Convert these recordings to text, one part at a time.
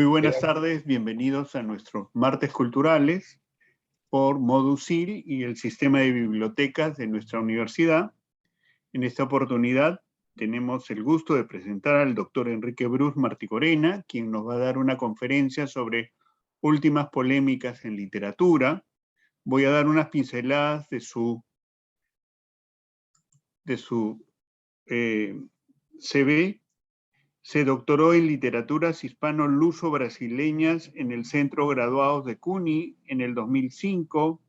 Muy buenas tardes, bienvenidos a nuestros martes culturales por Modusil y el sistema de bibliotecas de nuestra universidad. En esta oportunidad tenemos el gusto de presentar al doctor Enrique Bruce Marticorena, quien nos va a dar una conferencia sobre últimas polémicas en literatura. Voy a dar unas pinceladas de su CV. Se doctoró en literaturas hispano-luso-brasileñas en el Centro Graduados de CUNY en el 2005.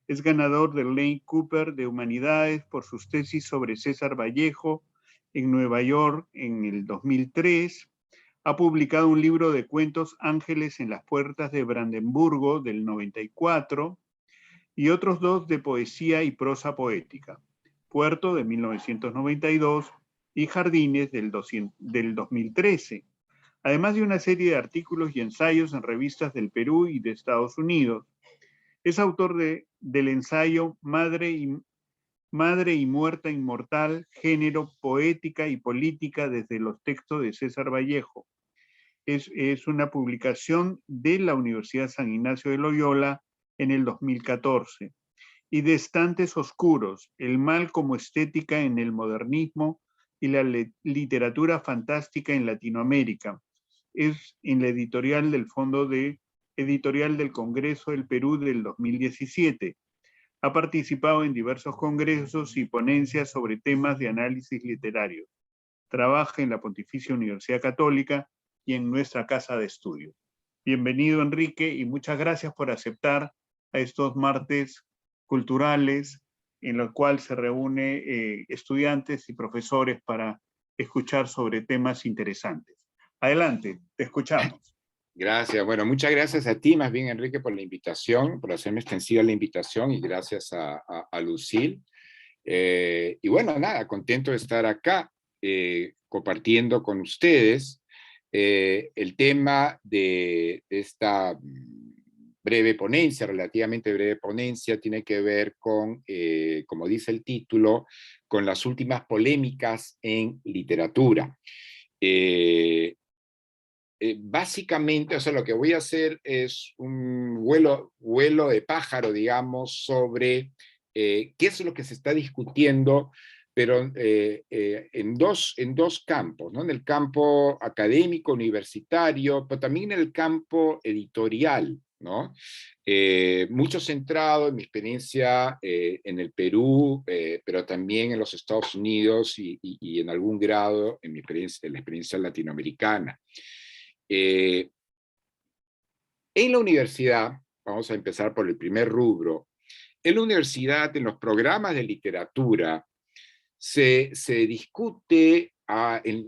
Es ganador del Lane Cooper de Humanidades por sus tesis sobre César Vallejo en Nueva York en el 2003. Ha publicado un libro de cuentos Ángeles en las puertas de Brandenburgo del 94 y otros dos de poesía y prosa poética. Puerto de 1992 y Jardines del 2013, además de una serie de artículos y ensayos en revistas del Perú y de Estados Unidos. Es autor del ensayo Madre y Muerta Inmortal, Género, Poética y Política desde los textos de César Vallejo. Es una publicación de la Universidad San Ignacio de Loyola en el 2014. Y de Estantes Oscuros, el mal como estética en el modernismo y la literatura fantástica en Latinoamérica. Es en la editorial del Editorial del Congreso del Perú del 2017. Ha participado en diversos congresos y ponencias sobre temas de análisis literario. Trabaja en la Pontificia Universidad Católica y en nuestra casa de estudio. Bienvenido, Enrique, y muchas gracias por aceptar a estos martes culturales en los cuales se reúne estudiantes y profesores para escuchar sobre temas interesantes. Adelante, te escuchamos. Gracias. Bueno, muchas gracias a ti, más bien, Enrique, por la invitación, por hacerme extensiva la invitación, y gracias a Lucille. Y bueno, nada, contento de estar acá compartiendo con ustedes el tema de esta breve ponencia, relativamente breve ponencia, tiene que ver con, como dice el título, con las últimas polémicas en literatura. Básicamente, o sea, lo que voy a hacer es un vuelo de pájaro, digamos, sobre qué es lo que se está discutiendo, pero en dos campos, ¿no? En el campo académico, universitario, pero también en el campo editorial, ¿no? Mucho centrado en mi experiencia en el Perú, pero también en los Estados Unidos y en algún grado en la experiencia latinoamericana. En la universidad, vamos a empezar por el primer rubro, en la universidad, en los programas de literatura, se discute,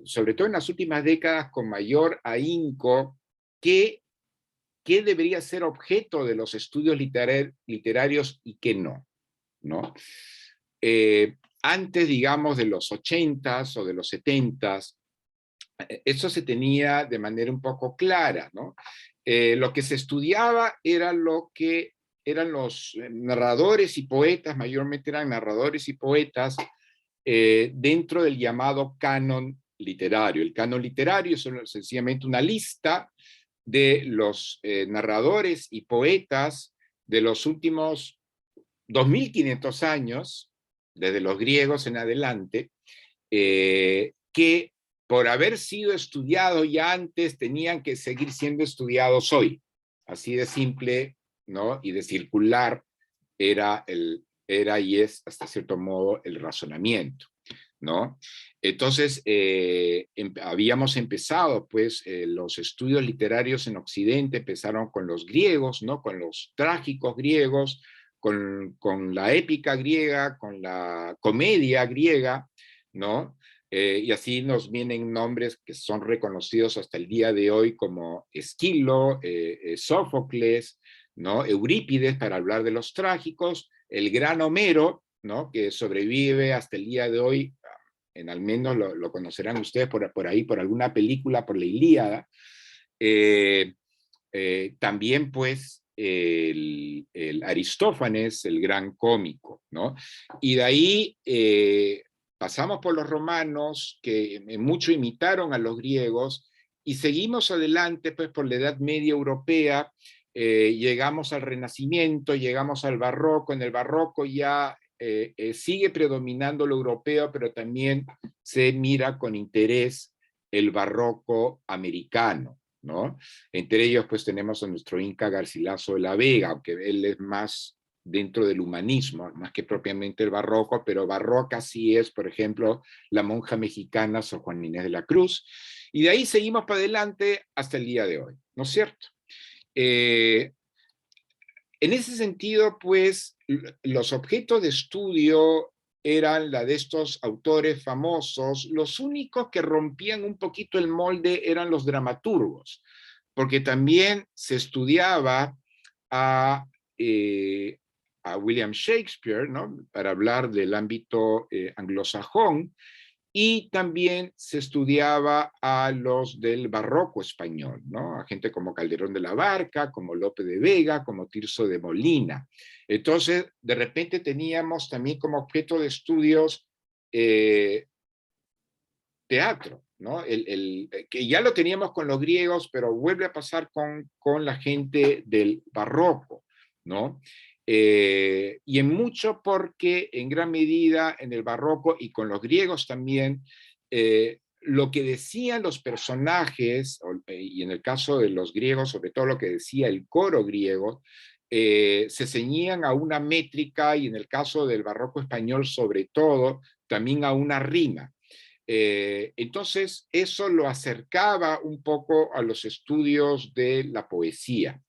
sobre todo en las últimas décadas, con mayor ahínco, qué debería ser objeto de los estudios literarios y qué no, ¿no? Antes, digamos, de los 80s o de los 70s, eso se tenía de manera un poco clara, ¿no? Lo que se estudiaba era lo que eran los narradores y poetas, mayormente eran narradores y poetas, dentro del llamado canon literario. El canon literario es sencillamente una lista de los narradores y poetas de los últimos 2500 años, desde los griegos en adelante, que por haber sido estudiados ya antes, tenían que seguir siendo estudiados hoy. Así de simple, ¿no? Y de circular era y es, hasta cierto modo, el razonamiento, ¿no? Entonces, habíamos empezado, pues, los estudios literarios en Occidente empezaron con los griegos, ¿no? Con los trágicos griegos, con la épica griega, con la comedia griega, ¿no? Y así nos vienen nombres que son reconocidos hasta el día de hoy como Esquilo, Sófocles, ¿no? Eurípides, para hablar de los trágicos, el gran Homero, ¿no? Que sobrevive hasta el día de hoy, al menos lo conocerán ustedes por ahí, por alguna película, por la Ilíada. También, pues, el Aristófanes, el gran cómico, ¿no? Y de ahí pasamos por los romanos, que mucho imitaron a los griegos, y seguimos adelante pues, por la Edad Media europea, llegamos al Renacimiento, llegamos al Barroco. En el Barroco ya sigue predominando lo europeo, pero también se mira con interés el Barroco americano, ¿no? Entre ellos pues tenemos a nuestro Inca Garcilaso de la Vega, aunque él es más dentro del humanismo, más que propiamente el barroco, pero barroca sí es, por ejemplo, la monja mexicana Sor Juana Inés de la Cruz, y de ahí seguimos para adelante hasta el día de hoy, ¿no es cierto? En ese sentido, pues, los objetos de estudio eran la de estos autores famosos. Los únicos que rompían un poquito el molde eran los dramaturgos, porque también se estudiaba a, a William Shakespeare, ¿no? Para hablar del ámbito anglosajón, y también se estudiaba a los del barroco español, ¿no? A gente como Calderón de la Barca, como Lope de Vega, como Tirso de Molina. Entonces, de repente teníamos también como objeto de estudios teatro, ¿no? Que ya lo teníamos con los griegos, pero vuelve a pasar con la gente del barroco, ¿no? Y en mucho porque en gran medida en el barroco y con los griegos también, lo que decían los personajes, y en el caso de los griegos, sobre todo lo que decía el coro griego, se ceñían a una métrica, y en el caso del barroco español sobre todo, también a una rima. Entonces, eso lo acercaba un poco a los estudios de la poesía.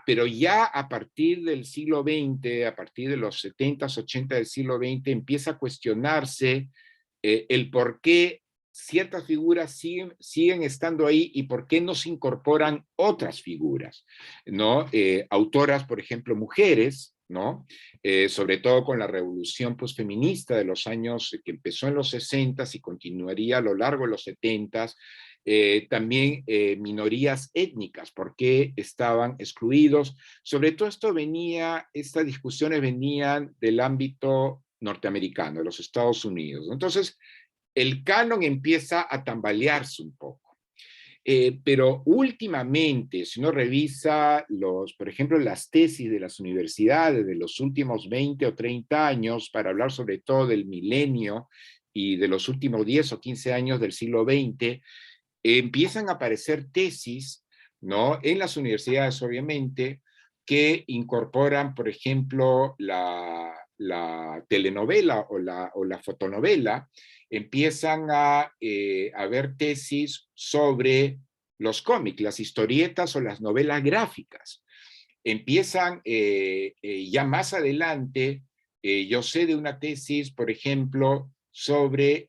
Pero ya a partir del siglo XX, a partir de los 70s, 80 del siglo XX, empieza a cuestionarse el por qué ciertas figuras siguen estando ahí y por qué no se incorporan otras figuras, ¿no? Autoras, por ejemplo, mujeres, ¿no? Sobre todo con la revolución feminista de los años que empezó en los 60s y continuaría a lo largo de los 70s. También minorías étnicas, por qué estaban excluidos. Sobre todo estas discusiones venían del ámbito norteamericano, de los Estados Unidos. Entonces, el canon empieza a tambalearse un poco. Pero últimamente, si uno revisa, por ejemplo, las tesis de las universidades de los últimos 20 o 30 años, para hablar sobre todo del milenio y de los últimos 10 o 15 años del siglo XX, empiezan a aparecer tesis, ¿no? En las universidades, obviamente, que incorporan, por ejemplo, la telenovela o la fotonovela. Empiezan a haber tesis sobre los cómics, las historietas o las novelas gráficas. Empiezan ya más adelante, yo sé de una tesis, por ejemplo, sobre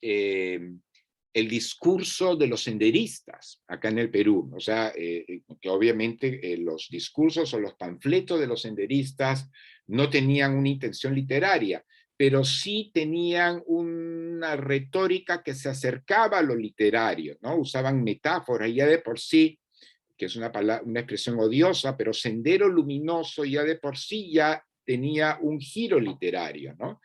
el discurso de los senderistas acá en el Perú. O sea, que obviamente los discursos o los panfletos de los senderistas no tenían una intención literaria, pero sí tenían una retórica que se acercaba a lo literario, ¿no? Usaban metáforas ya de por sí, que es una expresión odiosa, pero Sendero Luminoso ya de por sí ya tenía un giro literario, ¿no?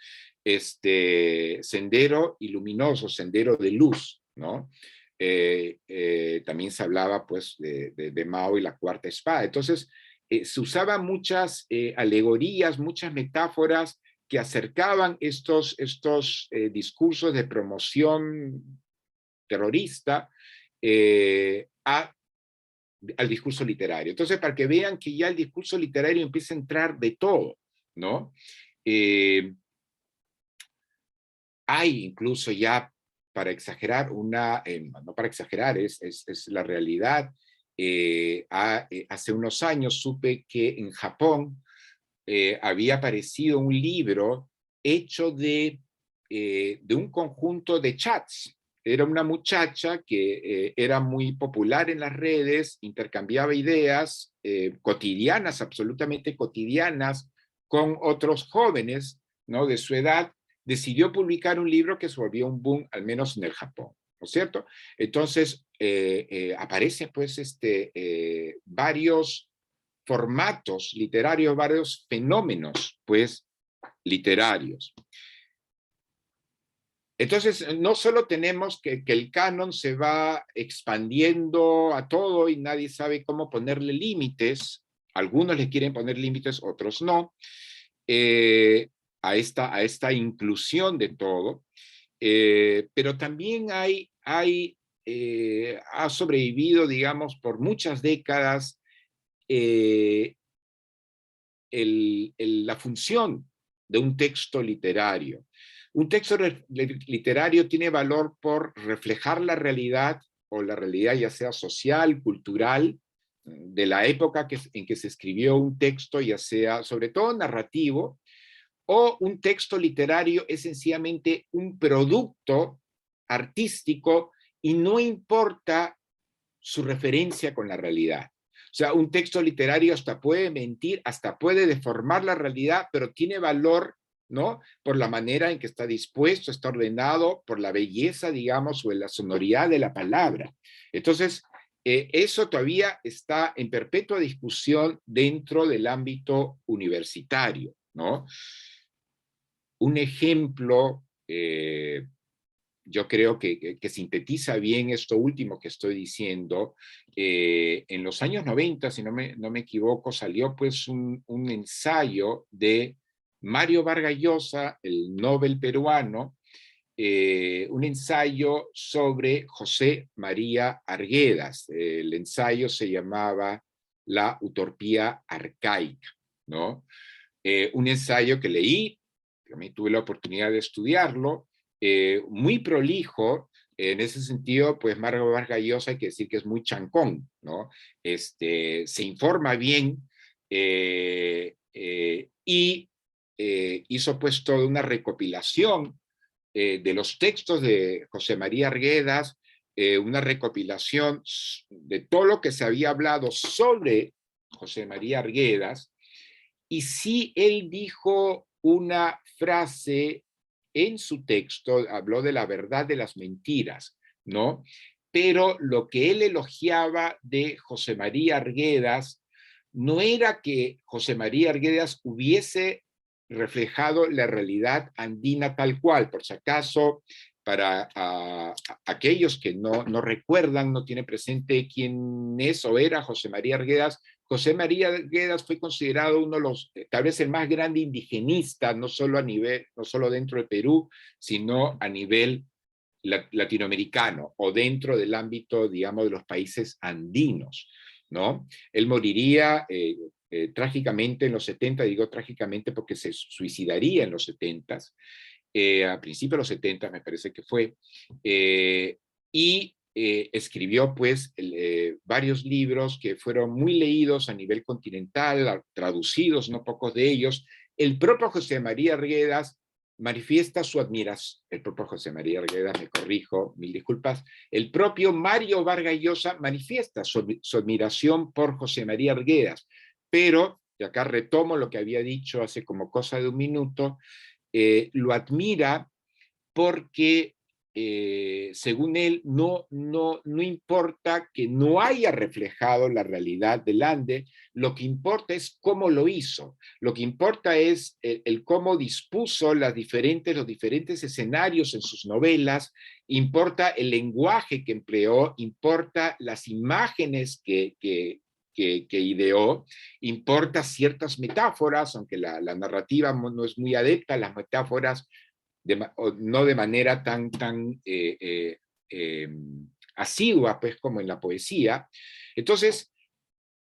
Sendero y luminoso, sendero de luz, ¿no? También se hablaba pues de Mao y la cuarta espada. Entonces, se usaban muchas alegorías, muchas metáforas que acercaban estos discursos de promoción terrorista al discurso literario. Entonces, para que vean que ya el discurso literario empieza a entrar de todo, ¿no? Hay incluso ya, para exagerar, no para exagerar, es la realidad. Hace unos años supe que en Japón había aparecido un libro hecho de un conjunto de chats. Era una muchacha que era muy popular en las redes, intercambiaba ideas cotidianas, absolutamente cotidianas, con otros jóvenes, ¿no?, de su edad. Decidió publicar un libro que se volvió un boom, al menos en el Japón, ¿no es cierto? Entonces, aparecen pues varios formatos literarios, varios fenómenos pues literarios. Entonces, no solo tenemos que el canon se va expandiendo a todo y nadie sabe cómo ponerle límites, algunos le quieren poner límites, otros no, eh, a esta inclusión de todo, pero también ha sobrevivido, digamos, por muchas décadas eh, la función de un texto literario. Un texto literario tiene valor por reflejar la realidad, o la realidad ya sea social, cultural, de la época en que se escribió un texto, ya sea sobre todo narrativo, o un texto literario es sencillamente un producto artístico y no importa su referencia con la realidad. O sea, un texto literario hasta puede mentir, hasta puede deformar la realidad, pero tiene valor, ¿no? Por la manera en que está dispuesto, está ordenado, por la belleza, digamos, o la sonoridad de la palabra. Entonces, eso todavía está en perpetua discusión dentro del ámbito universitario, ¿no? Un ejemplo, yo creo que sintetiza bien esto último que estoy diciendo. En los años 90, si no me equivoco, salió pues un ensayo de Mario Vargas Llosa, el Nobel peruano, un ensayo sobre José María Arguedas. El ensayo se llamaba La utopía arcaica, ¿no? Un ensayo que leí, también tuve la oportunidad de estudiarlo, muy prolijo. En ese sentido, pues Mario Vargas Llosa hay que decir que es muy chancón, ¿no? Se informa bien, y hizo pues toda una recopilación de los textos de José María Arguedas, una recopilación de todo lo que se había hablado sobre José María Arguedas. Y sí, él dijo una frase en su texto, habló de la verdad de las mentiras, ¿no? Pero lo que él elogiaba de José María Arguedas no era que José María Arguedas hubiese reflejado la realidad andina tal cual. Por si acaso, para aquellos que no recuerdan, no tienen presente quién es o era José María Arguedas, José María Arguedas fue considerado uno de los, tal vez el más grande indigenista, no solo dentro de Perú, sino a nivel latinoamericano o dentro del ámbito, digamos, de los países andinos, ¿no? Él moriría trágicamente en los 70, digo trágicamente porque se suicidaría en los 70, a principios de los 70 me parece que fue, y escribió pues varios libros que fueron muy leídos a nivel continental, traducidos, no pocos de ellos. El propio José María Arguedas manifiesta su admiración, el propio José María Arguedas, me corrijo, mil disculpas, el propio Mario Vargas Llosa manifiesta su admiración por José María Arguedas, pero, y acá retomo lo que había dicho hace como cosa de un minuto, lo admira porque, según él, no importa que no haya reflejado la realidad del Ande, lo que importa es cómo lo hizo, lo que importa es el cómo dispuso los diferentes escenarios en sus novelas, importa el lenguaje que empleó, importa las imágenes que ideó, importa ciertas metáforas, aunque la narrativa no es muy adepta a las metáforas, no de manera tan asidua, pues, como en la poesía. Entonces,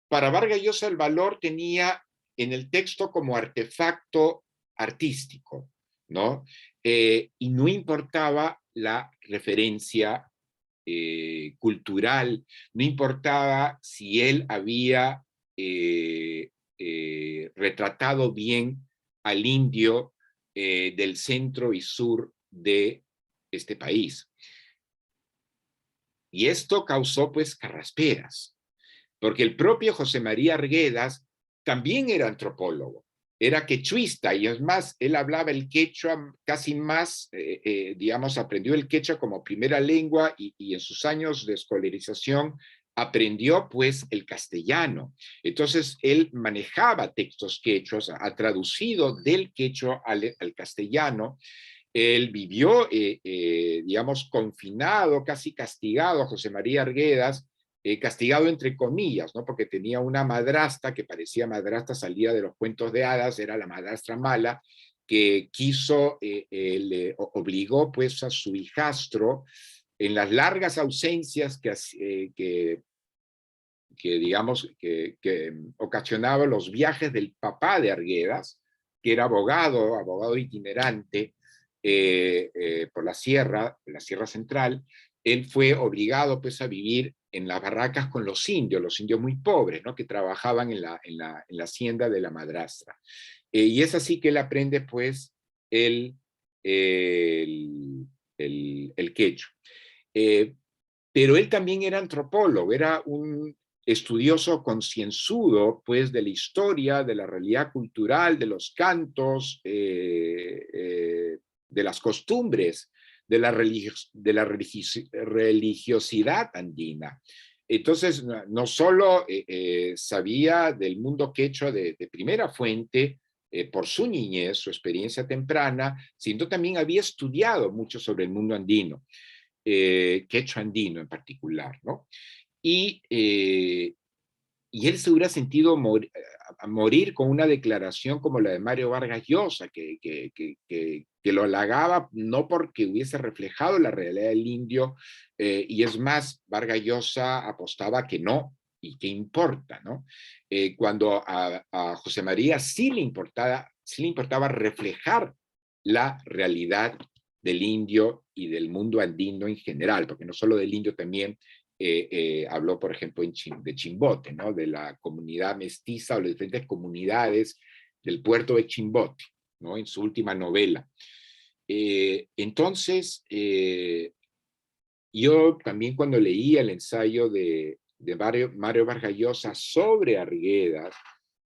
para Vargas Llosa el valor tenía en el texto como artefacto artístico, ¿no? Y no importaba la referencia cultural, no importaba si él había retratado bien al indio del centro y sur de este país. Y esto causó pues carrasperas, porque el propio José María Arguedas también era antropólogo, era quechuista, y es más, él hablaba el quechua casi más, digamos, aprendió el quechua como primera lengua y en sus años de escolarización aprendió pues el castellano. Entonces él manejaba textos quechuas, ha traducido del quechua al castellano, Él vivió, digamos, confinado, casi castigado, José María Arguedas, castigado entre comillas, ¿no? Porque tenía una madrastra que parecía madrastra salida de los cuentos de hadas, era la madrastra mala, que quiso, le obligó pues a su hijastro, en las largas ausencias que digamos, que ocasionaba los viajes del papá de Arguedas, que era abogado itinerante por la Sierra Central. Él fue obligado pues a vivir en las barracas con los indios muy pobres, ¿no? Que trabajaban en la hacienda de la madrastra. Y es así que él aprende pues el, el quechua. Pero él también era antropólogo, era un estudioso concienzudo pues de la historia, de la realidad cultural, de los cantos, de las costumbres, de la religiosidad andina. Entonces, no solo sabía del mundo quechua de primera fuente, por su niñez, su experiencia temprana, sino también había estudiado mucho sobre el mundo andino, quechua andino en particular, ¿no? Y, y él se hubiera sentido morir con una declaración como la de Mario Vargas Llosa, que lo halagaba no porque hubiese reflejado la realidad del indio, y es más, Vargas Llosa apostaba que no, y qué importa, ¿no? Cuando a José María sí le importaba reflejar la realidad del indio y del mundo andino en general, porque no solo del indio, también habló, por ejemplo, de Chimbote, ¿no? De la comunidad mestiza o las diferentes comunidades del puerto de Chimbote, ¿no? En su última novela. Entonces, yo también cuando leía el ensayo de Mario Vargas Llosa sobre Arguedas,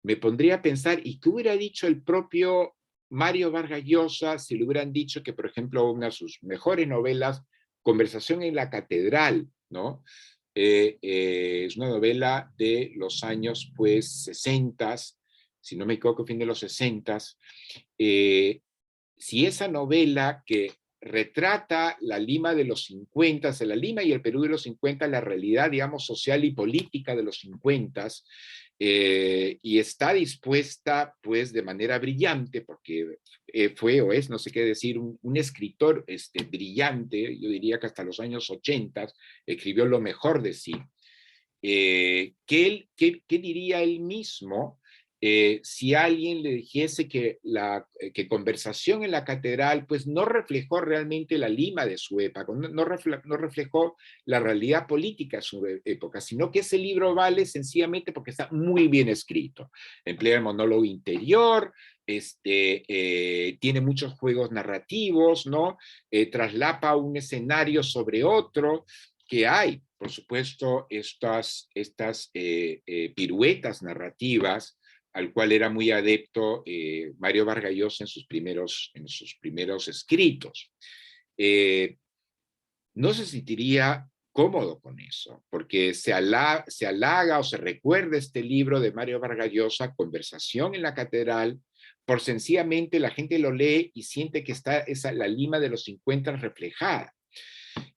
me pondría a pensar, ¿y qué hubiera dicho el propio Mario Vargas Llosa si le hubieran dicho que, por ejemplo, una de sus mejores novelas, Conversación en la Catedral, ¿no? Es una novela de los años, pues, 60, si no me equivoco, fin de los 60. Si esa novela que retrata la Lima de los 50, la Lima y el Perú de los 50, la realidad, digamos, social y política de los 50, y está dispuesta, pues, de manera brillante, porque fue o es, no sé qué decir, un escritor brillante, yo diría que hasta los años 80 escribió lo mejor de sí. ¿Qué diría él mismo si alguien le dijese que Conversación en la Catedral pues no reflejó realmente la Lima de su época, no reflejó la realidad política de su época, sino que ese libro vale sencillamente porque está muy bien escrito, emplea el monólogo interior, tiene muchos juegos narrativos, ¿no? Traslapa un escenario sobre otro, que hay, por supuesto, estas piruetas narrativas al cual era muy adepto Mario Vargas Llosa en sus primeros escritos. No se sentiría cómodo con eso, porque se halaga o se recuerda este libro de Mario Vargas Llosa, Conversación en la Catedral, por sencillamente la gente lo lee y siente que está la Lima de los 50 reflejada.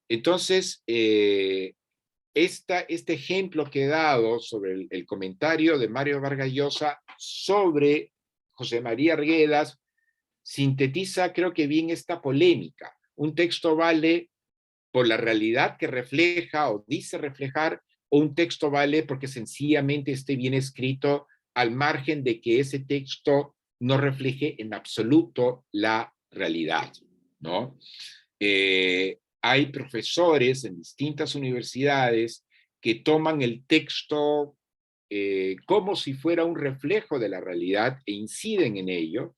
Entonces, este ejemplo que he dado sobre el comentario de Mario Vargas Llosa sobre José María Arguedas sintetiza, creo que bien, esta polémica. Un texto vale por la realidad que refleja o dice reflejar, o un texto vale porque sencillamente esté bien escrito, al margen de que ese texto no refleje en absoluto la realidad, ¿no? Hay profesores en distintas universidades que toman el texto como si fuera un reflejo de la realidad e inciden en ello.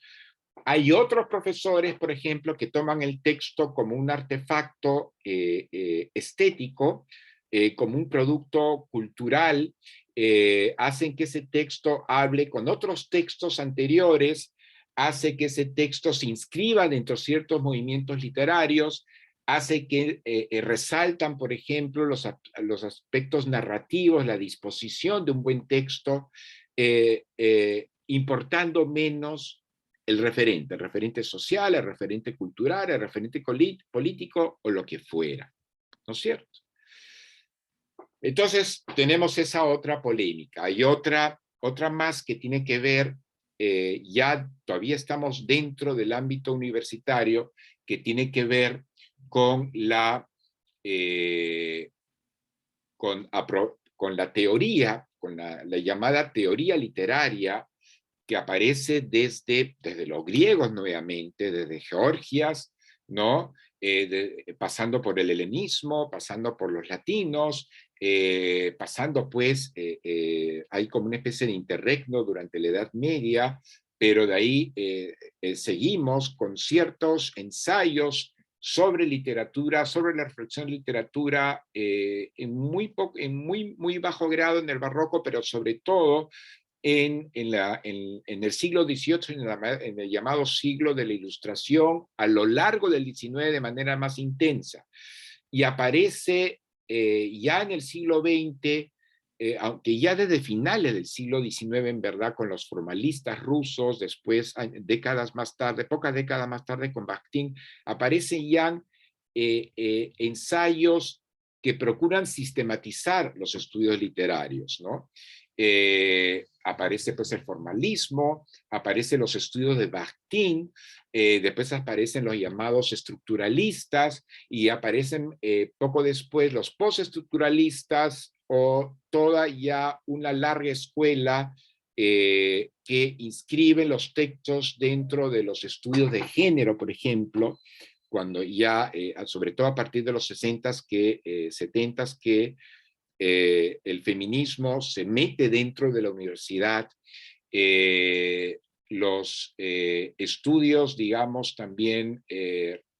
Hay otros profesores, por ejemplo, que toman el texto como un artefacto estético, como un producto cultural, hacen que ese texto hable con otros textos anteriores, hace que ese texto se inscriba dentro de ciertos movimientos literarios, hace que resaltan, por ejemplo, los aspectos narrativos, la disposición de un buen texto, importando menos el referente social, el referente cultural, el referente político o lo que fuera, ¿no es cierto? Entonces tenemos esa otra polémica. Hay otra más que tiene que ver, ya todavía estamos dentro del ámbito universitario, que tiene que ver con la teoría, con la llamada teoría literaria, que aparece desde los griegos nuevamente, desde Georgias, ¿no? Pasando por el helenismo, pasando por los latinos, pasando pues, hay como una especie de interregno durante la Edad Media, pero de ahí seguimos con ciertos ensayos sobre literatura, sobre la reflexión de literatura, en muy bajo grado en el barroco, pero sobre todo en el siglo XVIII, en el llamado siglo de la Ilustración, a lo largo del XIX de manera más intensa. Y aparece ya en el siglo XX, aunque ya desde finales del siglo XIX, en verdad, con los formalistas rusos, después, décadas más tarde, pocas décadas más tarde, con Bakhtin, aparecen ya ensayos que procuran sistematizar los estudios literarios, ¿no? Aparece pues el formalismo, aparecen los estudios de Bakhtin, después aparecen los llamados estructuralistas y aparecen poco después los postestructuralistas o toda ya una larga escuela que inscribe los textos dentro de los estudios de género, por ejemplo, cuando ya, sobre todo a partir de los 60s, 70s, que el feminismo se mete dentro de la universidad, los estudios, digamos, también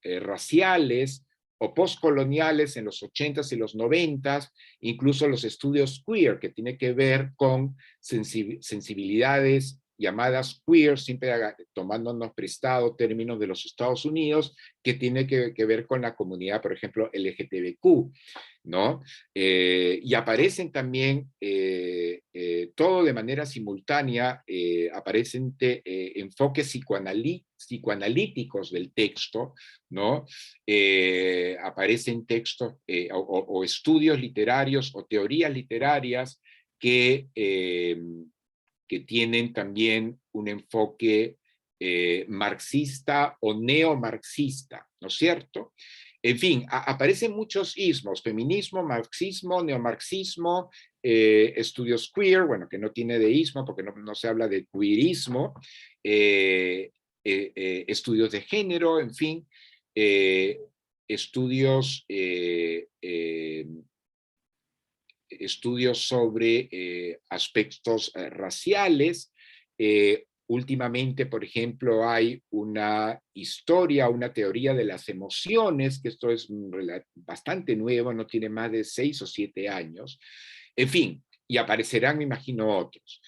raciales o postcoloniales en los 80s y los 90s, incluso los estudios queer, que tiene que ver con sensibilidades llamadas queer, siempre tomándonos prestado términos de los Estados Unidos, que tiene que ver con la comunidad, por ejemplo, LGTBQ, ¿no? Y aparecen también, todo de manera simultánea, aparecen enfoques psicoanalíticos del texto, ¿no? Aparecen textos o estudios literarios o teorías literarias que tienen también un enfoque marxista o neomarxista, ¿no es cierto? En fin, aparecen muchos ismos: feminismo, marxismo, neomarxismo, estudios queer, bueno, que no tiene de ismo porque no se habla de queerismo, estudios de género, en fin, estudios sobre aspectos raciales. Últimamente, por ejemplo, hay una historia, una teoría de las emociones, que esto es bastante nuevo, no tiene más de 6 o 7 años. En fin, y aparecerán, me imagino, otros.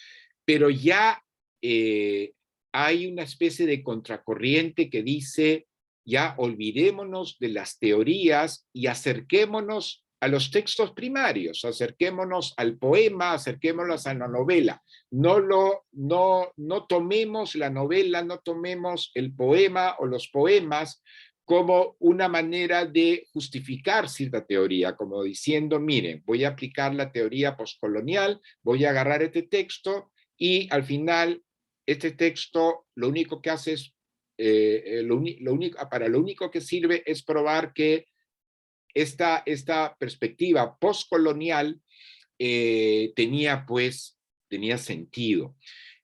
Pero ya hay una especie de contracorriente que dice: ya olvidémonos de las teorías y acerquémonos a los textos primarios, acerquémonos al poema, acerquémonos a la novela. No tomemos la novela, no tomemos el poema o los poemas como una manera de justificar cierta teoría, como diciendo: miren, voy a aplicar la teoría postcolonial, voy a agarrar este texto y al final este texto lo único que hace es, para lo único que sirve es probar que esta perspectiva postcolonial tenía sentido.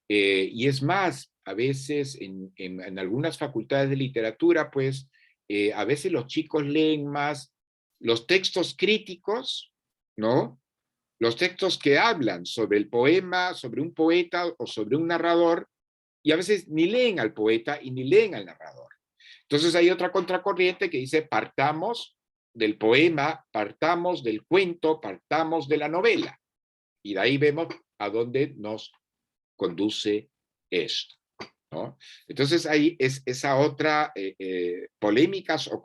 Y es más, a veces en algunas facultades de literatura, pues, a veces los chicos leen más los textos críticos, ¿no? Los textos que hablan sobre el poema, sobre un poeta o sobre un narrador, y a veces ni leen al poeta y ni leen al narrador. Entonces hay otra contracorriente que dice: partamos del poema, partamos del cuento, partamos de la novela. Y de ahí vemos a dónde nos conduce esto, ¿no? Entonces ahí es esa otra polémicas o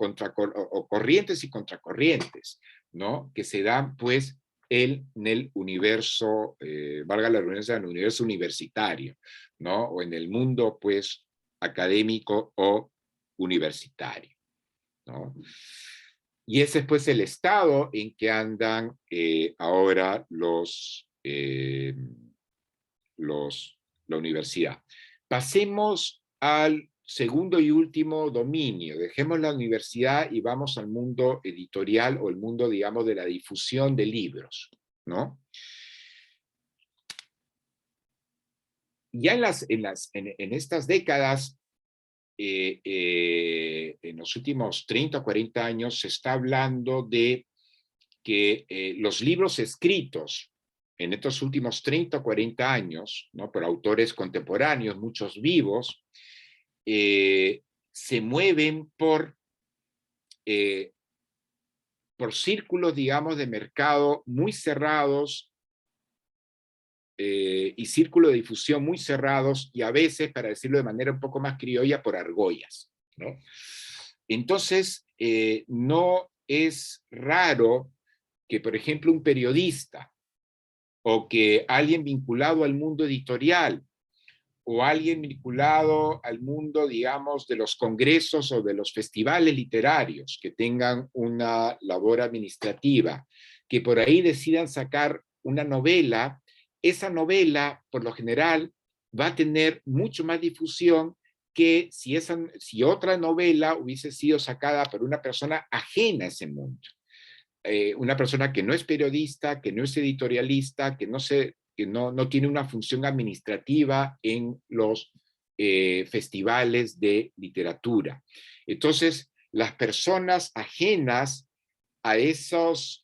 corrientes y contracorrientes, ¿no? Que se dan pues en el universo, valga la redundancia, en el universo universitario, ¿no? O en el mundo pues académico o universitario, ¿no? Y ese es pues el estado en que andan ahora la universidad. Pasemos al segundo y último dominio. Dejemos la universidad y vamos al mundo editorial o el mundo, digamos, de la difusión de libros, ¿no? Ya en estas décadas, en los últimos 30 o 40 años, se está hablando de que los libros escritos en estos últimos 30 o 40 años, ¿no?, por autores contemporáneos, muchos vivos, se mueven por círculos, digamos, de mercado muy cerrados y círculos de difusión muy cerrados, y a veces, para decirlo de manera un poco más criolla, por argollas, ¿no? Entonces, no es raro que, por ejemplo, un periodista o que alguien vinculado al mundo editorial o alguien vinculado al mundo, digamos, de los congresos o de los festivales literarios que tengan una labor administrativa, que por ahí decidan sacar una novela, esa novela, por lo general, va a tener mucho más difusión que si otra novela hubiese sido sacada por una persona ajena a ese mundo. Una persona que no es periodista, que no es editorialista, que no tiene una función administrativa en los festivales de literatura. Entonces, las personas ajenas a esos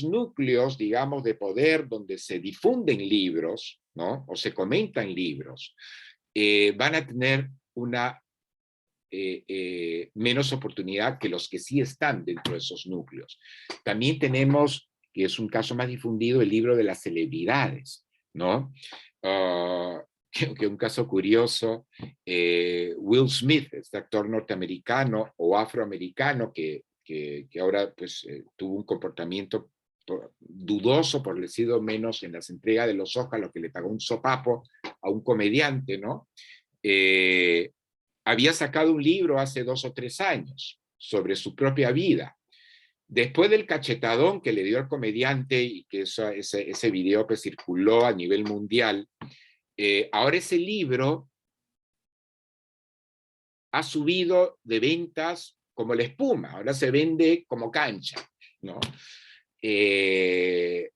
núcleos, digamos, de poder donde se difunden libros, ¿no?, o se comentan libros, van a tener una menos oportunidad que los que sí están dentro de esos núcleos. También tenemos, que es un caso más difundido, el libro de las celebridades, ¿no? Que un caso curioso, Will Smith, este actor norteamericano o afroamericano que ahora pues tuvo un comportamiento dudoso, por decirlo menos, en las entregas de los Oscars, lo que le pagó un sopapo a un comediante, ¿no? Había sacado un libro hace 2 o 3 años sobre su propia vida. Después del cachetadón que le dio el comediante y que ese video que circuló a nivel mundial, ahora ese libro ha subido de ventas como la espuma, ahora se vende como cancha, ¿no? Que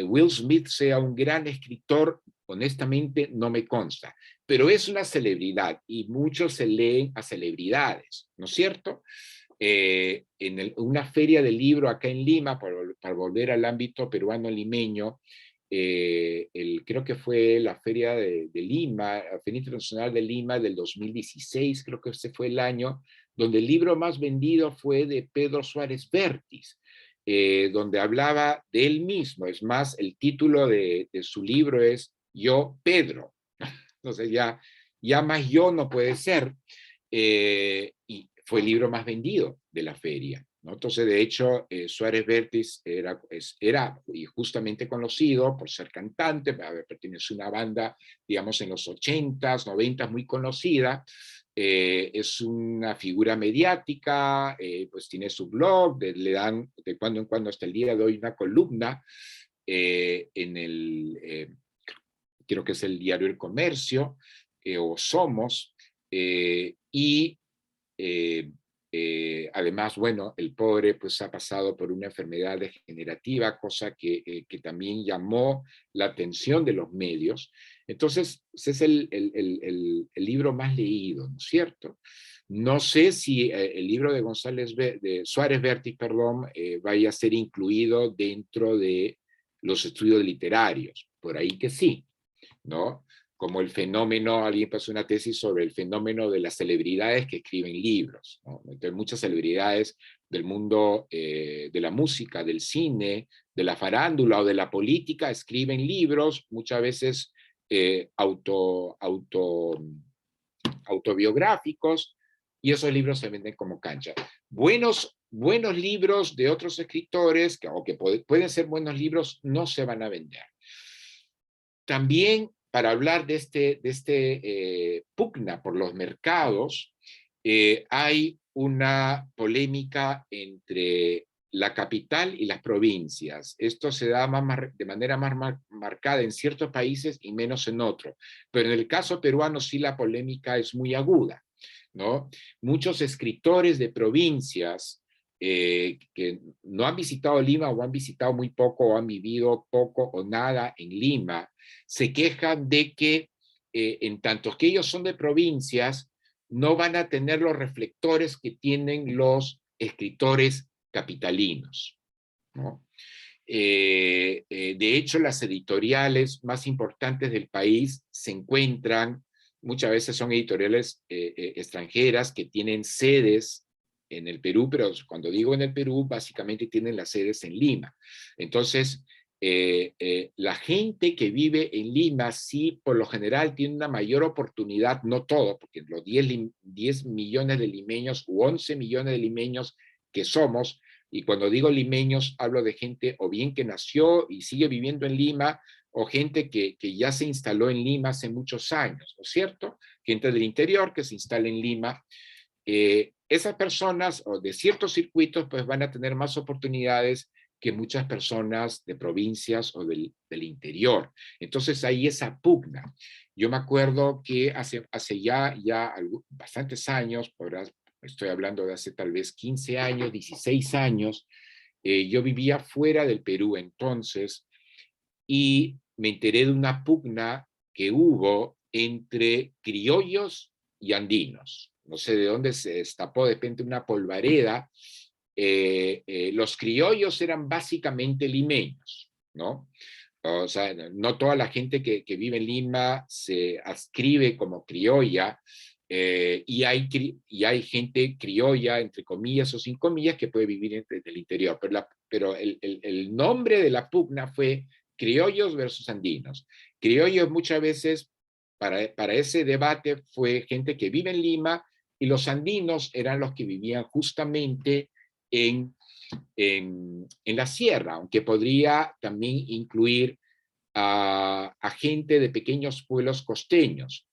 Will Smith sea un gran escritor, honestamente no me consta, pero es una celebridad y muchos se leen a celebridades, ¿no es cierto? Una feria de libro acá en Lima, para volver al ámbito peruano limeño, creo que fue la feria de Lima, la Feria Internacional de Lima del 2016, creo que ese fue el año, donde el libro más vendido fue de Pedro Suárez Vértiz, donde hablaba de él mismo. Es más, el título de su libro es Yo, Pedro. Entonces ya más yo no puede ser. Y fue el libro más vendido de la feria, ¿no? Entonces, de hecho, Suárez Vértiz era justamente conocido por ser cantante, pertenece a una banda, digamos, en los 80s, 90s, muy conocida. Es una figura mediática, pues tiene su blog, le dan de cuando en cuando, hasta el día de hoy, una columna creo que es el diario El Comercio, o Somos, y además, bueno, el pobre pues ha pasado por una enfermedad degenerativa, cosa que también llamó la atención de los medios. Entonces, ese es el libro más leído, ¿no es cierto? No sé si el libro de de Suárez Vértiz, perdón, vaya a ser incluido dentro de los estudios literarios, por ahí que sí, ¿no? Como el fenómeno, alguien pasó una tesis sobre el fenómeno de las celebridades que escriben libros, ¿no? Entonces, muchas celebridades del mundo de la música, del cine, de la farándula o de la política escriben libros, muchas veces autobiográficos, y esos libros se venden como cancha. Buenos libros de otros escritores, aunque pueden ser buenos libros, no se van a vender. También para hablar de este pugna por los mercados, hay una polémica entre la capital y las provincias. Esto se da de manera más marcada en ciertos países y menos en otros. Pero en el caso peruano sí la polémica es muy aguda, ¿no? Muchos escritores de provincias que no han visitado Lima o han visitado muy poco o han vivido poco o nada en Lima, se quejan de que en tanto que ellos son de provincias, no van a tener los reflectores que tienen los escritores capitalinos, ¿no? De hecho, las editoriales más importantes del país se encuentran, muchas veces son editoriales extranjeras que tienen sedes en el Perú, pero cuando digo en el Perú, básicamente tienen las sedes en Lima. Entonces, la gente que vive en Lima sí, por lo general, tiene una mayor oportunidad, no todo, porque los 10 millones de limeños u 11 millones de limeños que somos, y cuando digo limeños, hablo de gente o bien que nació y sigue viviendo en Lima, o gente que ya se instaló en Lima hace muchos años, ¿no es cierto? Gente del interior que se instala en Lima. Esas personas o de ciertos circuitos pues van a tener más oportunidades que muchas personas de provincias o del interior. Entonces hay esa pugna. Yo me acuerdo que hace ya bastantes años, estoy hablando de hace tal vez 15 años, 16 años, yo vivía fuera del Perú entonces y me enteré de una pugna que hubo entre criollos y andinos. No sé de dónde se destapó de repente una polvareda. Los criollos eran básicamente limeños, ¿no? O sea, no toda la gente que vive en Lima se adscribe como criolla, y hay gente criolla, entre comillas o sin comillas, que puede vivir en el interior. Pero el nombre de la pugna fue criollos versus andinos. Criollos muchas veces, para ese debate, fue gente que vive en Lima, y los andinos eran los que vivían justamente en la sierra, aunque podría también incluir a gente de pequeños pueblos costeños.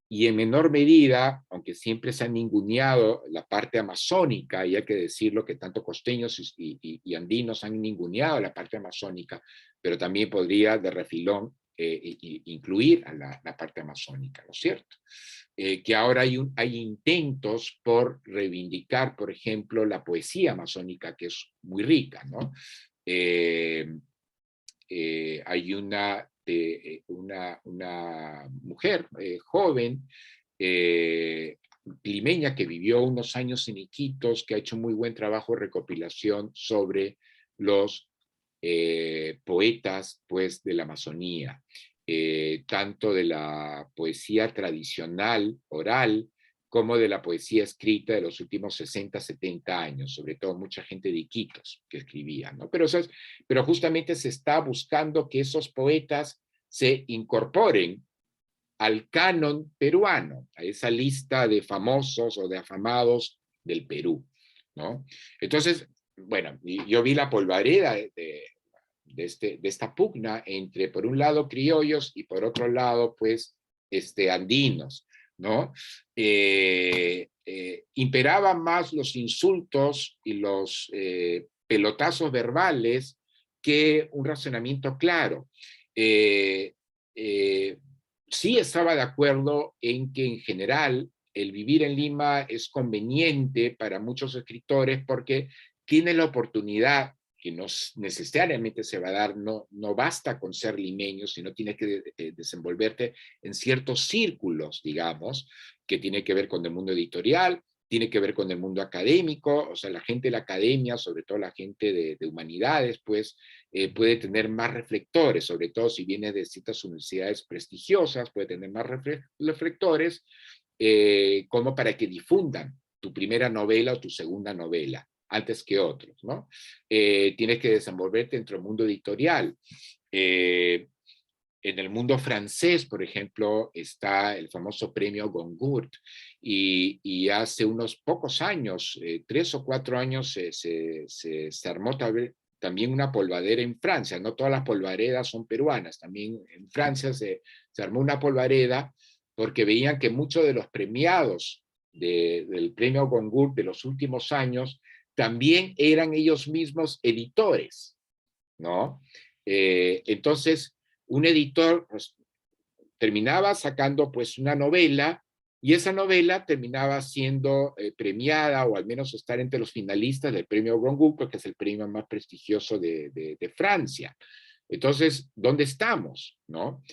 Y en menor medida, aunque siempre se ha ninguneado la parte amazónica, y hay que decirlo que tanto costeños y andinos han ninguneado la parte amazónica, pero también podría de refilón incluir a la parte amazónica, ¿no es cierto? Que ahora hay intentos por reivindicar, por ejemplo, la poesía amazónica, que es muy rica, ¿no? Hay una mujer joven, limeña, que vivió unos años en Iquitos, que ha hecho muy buen trabajo de recopilación sobre los poetas pues, de la Amazonía, tanto de la poesía tradicional, oral, como de la poesía escrita de los últimos 60, 70 años, sobre todo mucha gente de Iquitos que escribía, ¿no? Pero justamente se está buscando que esos poetas se incorporen al canon peruano, a esa lista de famosos o de afamados del Perú, ¿no? Entonces, bueno, yo vi la polvareda de esta pugna entre, por un lado, criollos y por otro lado, pues, andinos, ¿no? Imperaban más los insultos y los pelotazos verbales que un razonamiento claro. Sí estaba de acuerdo en que en general el vivir en Lima es conveniente para muchos escritores porque tiene la oportunidad que no necesariamente se va a dar, no basta con ser limeño, sino tienes que desenvolverte en ciertos círculos, digamos, que tiene que ver con el mundo editorial, tiene que ver con el mundo académico, o sea, la gente de la academia, sobre todo la gente de humanidades, pues puede tener más reflectores, sobre todo si viene de ciertas universidades prestigiosas, puede tener más reflectores, como para que difundan tu primera novela o tu segunda novela antes que otros, ¿no? Tienes que desenvolverte dentro del mundo editorial. En el mundo francés, por ejemplo, está el famoso premio Goncourt, y hace unos pocos años, 3 o 4 años, se armó también una polvadera en Francia. No todas las polvaredas son peruanas, también en Francia se armó una polvareda porque veían que muchos de los premiados del premio Goncourt de los últimos años también eran ellos mismos editores, ¿no? Entonces, un editor pues, terminaba sacando pues una novela, y esa novela terminaba siendo premiada, o al menos estar entre los finalistas del premio Goncourt, que es el premio más prestigioso de Francia. Entonces, ¿dónde estamos? ¿No?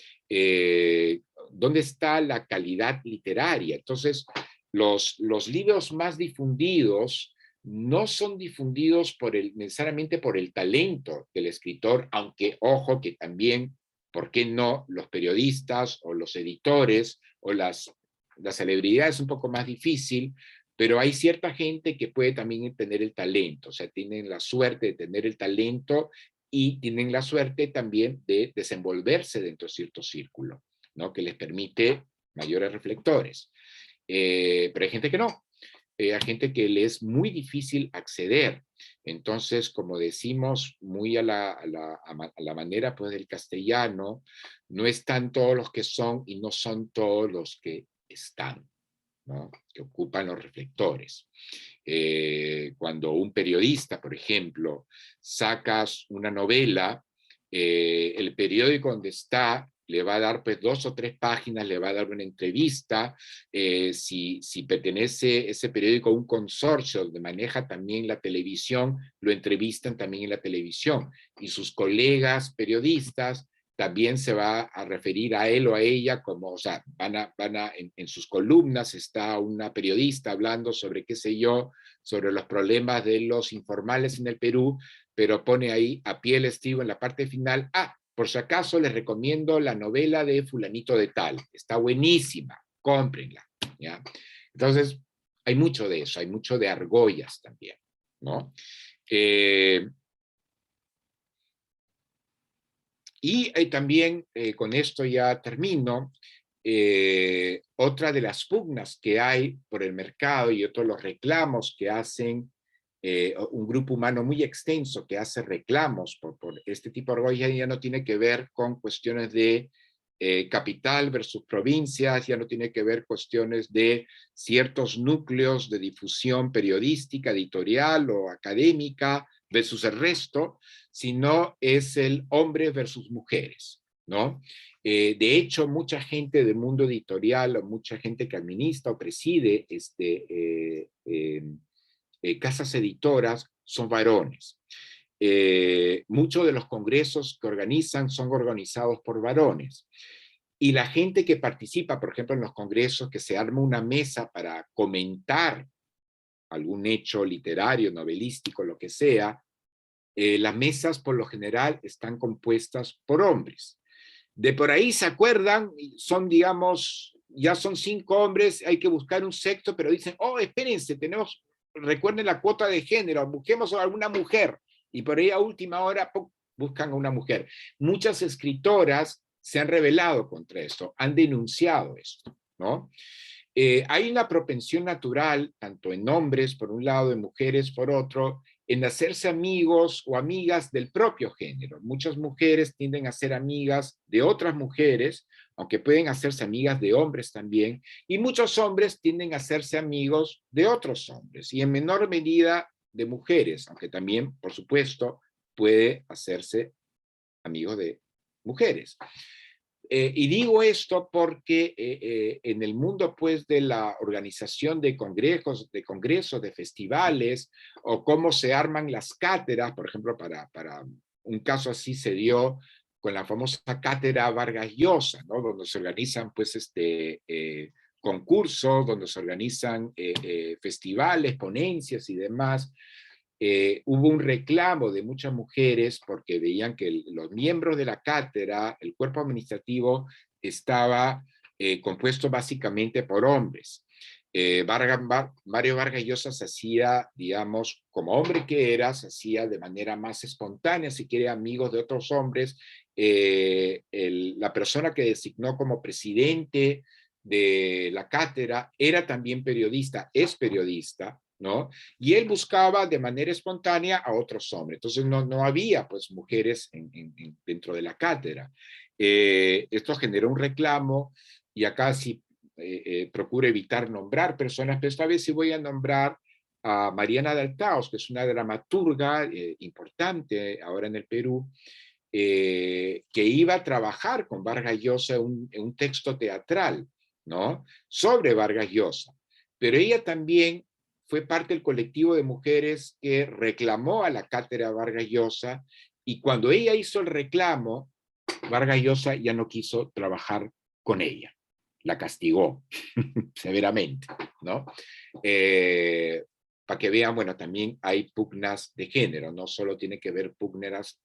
¿Dónde está la calidad literaria? Entonces, los libros más difundidos no son difundidos necesariamente por el talento del escritor, aunque, ojo, que también, ¿por qué no? Los periodistas o los editores o las celebridades es un poco más difícil, pero hay cierta gente que puede también tener el talento, o sea, tienen la suerte de tener el talento y tienen la suerte también de desenvolverse dentro de cierto círculo, ¿no? Que les permite mayores reflectores. Pero hay gente que no. Hay gente que le es muy difícil acceder. Entonces, como decimos muy a la manera pues, del castellano, no están todos los que son y no son todos los que están, ¿no? Que ocupan los reflectores. Cuando un periodista, por ejemplo, sacas una novela, el periódico donde está le va a dar pues 2 o 3 páginas, le va a dar una entrevista. Si pertenece ese periódico a un consorcio donde maneja también la televisión, lo entrevistan también en la televisión. Y sus colegas periodistas también se va a referir a él o a ella como, o sea, en sus columnas está una periodista hablando sobre, qué sé yo, sobre los problemas de los informales en el Perú, pero pone ahí a pie el estivo en la parte final, por si acaso les recomiendo la novela de fulanito de tal, está buenísima, cómprenla, ¿ya? Entonces, hay mucho de eso, hay mucho de argollas también, ¿no? Y también, con esto ya termino, otra de las pugnas que hay por el mercado y otros los reclamos que hacen un grupo humano muy extenso que hace reclamos por este tipo de argollas ya no tiene que ver con cuestiones de capital versus provincias, ya no tiene que ver cuestiones de ciertos núcleos de difusión periodística, editorial o académica versus el resto, sino es el hombre versus mujeres, ¿no? De hecho, mucha gente del mundo editorial o mucha gente que administra o preside casas editoras son varones. Muchos de los congresos que organizan son organizados por varones. Y la gente que participa, por ejemplo, en los congresos, que se arma una mesa para comentar algún hecho literario, novelístico, lo que sea, las mesas por lo general están compuestas por hombres. De por ahí se acuerdan, son, digamos, ya son 5 hombres, hay que buscar un sexto, pero dicen, espérense, recuerden la cuota de género, busquemos a alguna mujer, y por ahí a última hora buscan a una mujer. Muchas escritoras se han rebelado contra esto, han denunciado esto, ¿no? Hay una propensión natural, tanto en hombres por un lado, en mujeres por otro, en hacerse amigos o amigas del propio género. Muchas mujeres tienden a ser amigas de otras mujeres, aunque pueden hacerse amigas de hombres también, y muchos hombres tienden a hacerse amigos de otros hombres, y en menor medida de mujeres, aunque también, por supuesto, puede hacerse amigos de mujeres. Y digo esto porque en el mundo pues de la organización de congresos, de festivales, o cómo se arman las cátedras, por ejemplo, para un caso así se dio con la famosa cátedra Vargas Llosa, ¿no? Donde se organizan pues concursos, donde se organizan festivales, ponencias y demás. Hubo un reclamo de muchas mujeres porque veían que los miembros de la cátedra, el cuerpo administrativo, estaba compuesto básicamente por hombres. Mario Vargas Llosa se hacía, digamos, como hombre que era, se hacía de manera más espontánea, si quiere, amigos de otros hombres. La persona que designó como presidente de la cátedra era también periodista, es periodista, ¿no? Y él buscaba de manera espontánea a otros hombres. Entonces no había pues mujeres dentro de la cátedra. Esto generó un reclamo y acá sí procuro evitar nombrar personas, pero esta vez sí voy a nombrar a Mariana Daltaos, que es una dramaturga importante ahora en el Perú, que iba a trabajar con Vargas Llosa en un texto teatral, ¿no? Sobre Vargas Llosa. Pero ella también fue parte del colectivo de mujeres que reclamó a la cátedra Vargas Llosa, y cuando ella hizo el reclamo, Vargas Llosa ya no quiso trabajar con ella. La castigó severamente, ¿no? Para que vean, bueno, también hay pugnas de género, no solo tiene que ver pugnas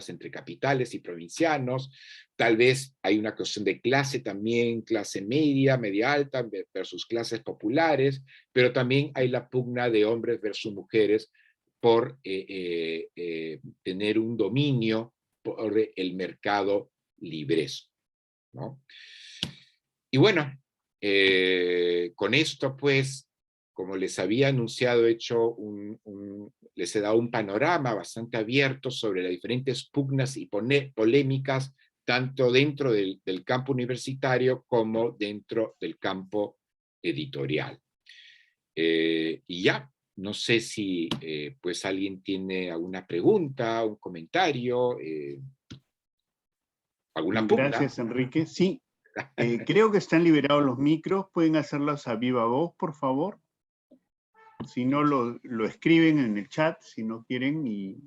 entre capitales y provincianos, tal vez hay una cuestión de clase también, clase media, media alta versus clases populares, pero también hay la pugna de hombres versus mujeres por tener un dominio por el mercado libresco, ¿no? Y bueno, con esto pues, como les había anunciado, les he dado un panorama bastante abierto sobre las diferentes pugnas y polémicas, tanto dentro del campo universitario como dentro del campo editorial. Y ya, no sé si pues alguien tiene alguna pregunta, un comentario, alguna pugna. Gracias, Enrique. Sí, creo que están liberados los micros. ¿Pueden hacerlos a viva voz, por favor? Si no, lo escriben en el chat, si no quieren, y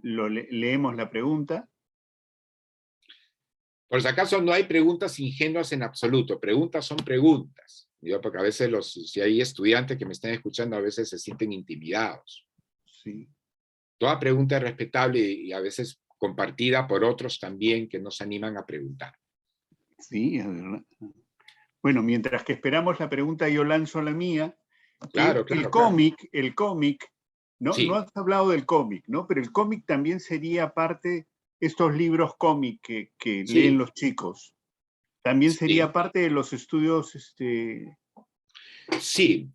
leemos la pregunta. Por si acaso no hay preguntas ingenuas en absoluto, preguntas son preguntas. ¿No? Porque a veces si hay estudiantes que me están escuchando, a veces se sienten intimidados. Sí. Toda pregunta es respetable y a veces compartida por otros también que nos animan a preguntar. Sí, es verdad. Bueno, mientras que esperamos la pregunta, yo lanzo la mía. Claro, El cómic, ¿no? Sí. No has hablado del cómic, ¿no? Pero el cómic también sería parte, estos libros cómic que Sí. leen los chicos, también Sí. sería parte de los estudios. Sí.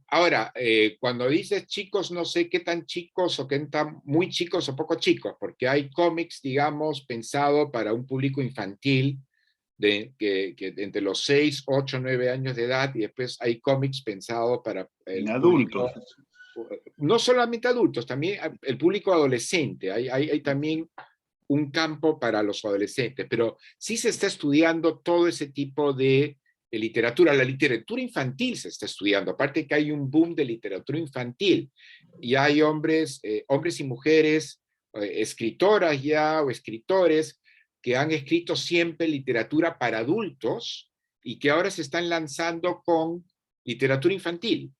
Ahora, cuando dices chicos, no sé qué tan chicos o qué tan muy chicos o poco chicos, porque hay cómics, digamos, pensados para un público infantil, que entre los 6, 8, 9 años de edad, y después hay cómics pensados para el adultos. público, no solamente adultos, también el público adolescente. Hay también un campo para los adolescentes, pero sí se está estudiando todo ese tipo de literatura. La literatura infantil se está estudiando, aparte que hay un boom de literatura infantil, y hay hombres y mujeres, escritoras ya o escritores, que han escrito siempre literatura para adultos y que ahora se están lanzando con literatura infantil,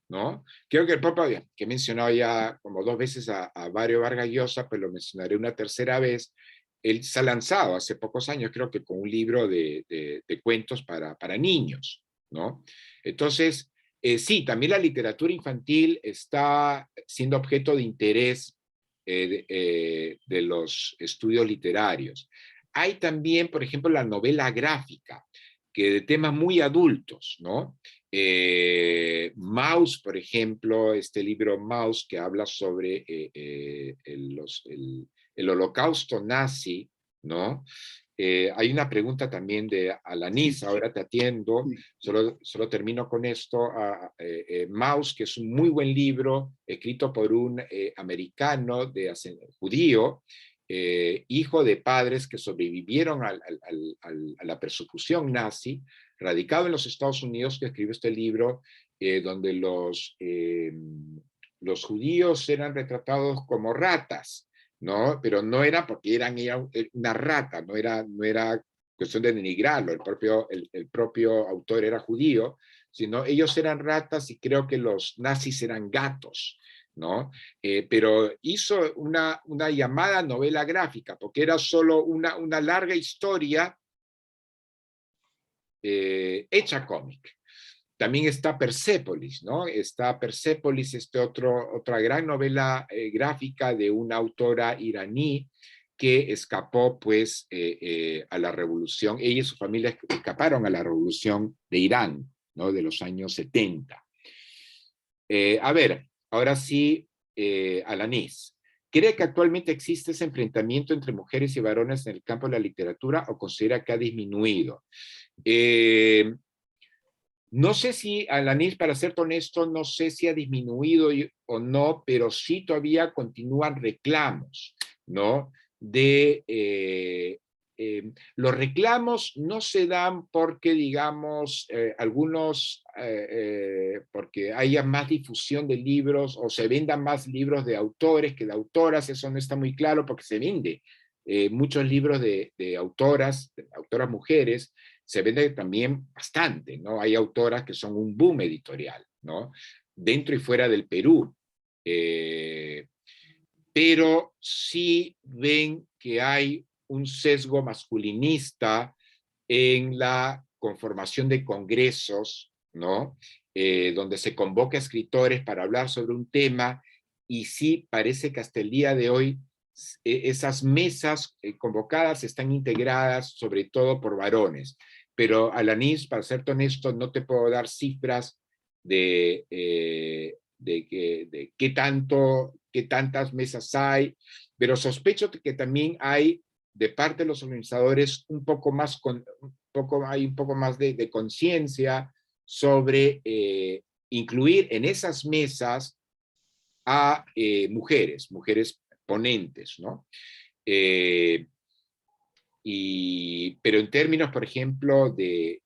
¿no? Creo que el propio, que he mencionado ya como 2 veces a Mario Vargas Llosa, pues lo mencionaré una tercera vez. Él se ha lanzado hace pocos años, creo que con un libro de cuentos para niños, ¿no? Entonces, sí, también la literatura infantil está siendo objeto de interés de los estudios literarios. Hay también, por ejemplo, la novela gráfica, que de temas muy adultos, ¿no? Maus, por ejemplo, este libro Maus, que habla sobre el holocausto nazi, ¿no? Hay una pregunta también de Alanis, sí. Ahora te atiendo, solo termino con esto. Maus, que es un muy buen libro, escrito por un americano judío, hijo de padres que sobrevivieron a la persecución nazi, radicado en los Estados Unidos, que escribió este libro, donde los judíos eran retratados como ratas, ¿no? Pero no era porque eran una rata, no era cuestión de denigrarlo, el propio autor era judío, sino ellos eran ratas y creo que los nazis eran gatos, ¿no? Pero hizo una llamada novela gráfica, porque era solo una larga historia hecha cómic. También está Persépolis, ¿no? Está Persépolis, otra gran novela gráfica de una autora iraní que escapó, pues, a la revolución. Ella y su familia escaparon a la revolución de Irán, ¿no? De los años 70. A ver, ahora sí, Alanis. ¿Cree que actualmente existe ese enfrentamiento entre mujeres y varones en el campo de la literatura o considera que ha disminuido? No sé si, Alanis, para ser honesto, no sé si ha disminuido o no, pero sí todavía continúan reclamos, ¿no? Los reclamos no se dan porque, digamos, porque haya más difusión de libros o se vendan más libros de autores que de autoras, eso no está muy claro porque se vende muchos libros de autoras mujeres, se vende también bastante, ¿no? Hay autoras que son un boom editorial, ¿no? Dentro y fuera del Perú. Pero sí ven que hay un sesgo masculinista en la conformación de congresos, ¿no? Donde se convoca a escritores para hablar sobre un tema, y sí parece que hasta el día de hoy esas mesas convocadas están integradas sobre todo por varones. Pero, Alanis, para serte honesto, no te puedo dar cifras de qué tantas mesas hay, pero sospecho que también hay de parte de los organizadores hay un poco más de conciencia sobre incluir en esas mesas a mujeres ponentes, ¿no? Pero en términos, por ejemplo, de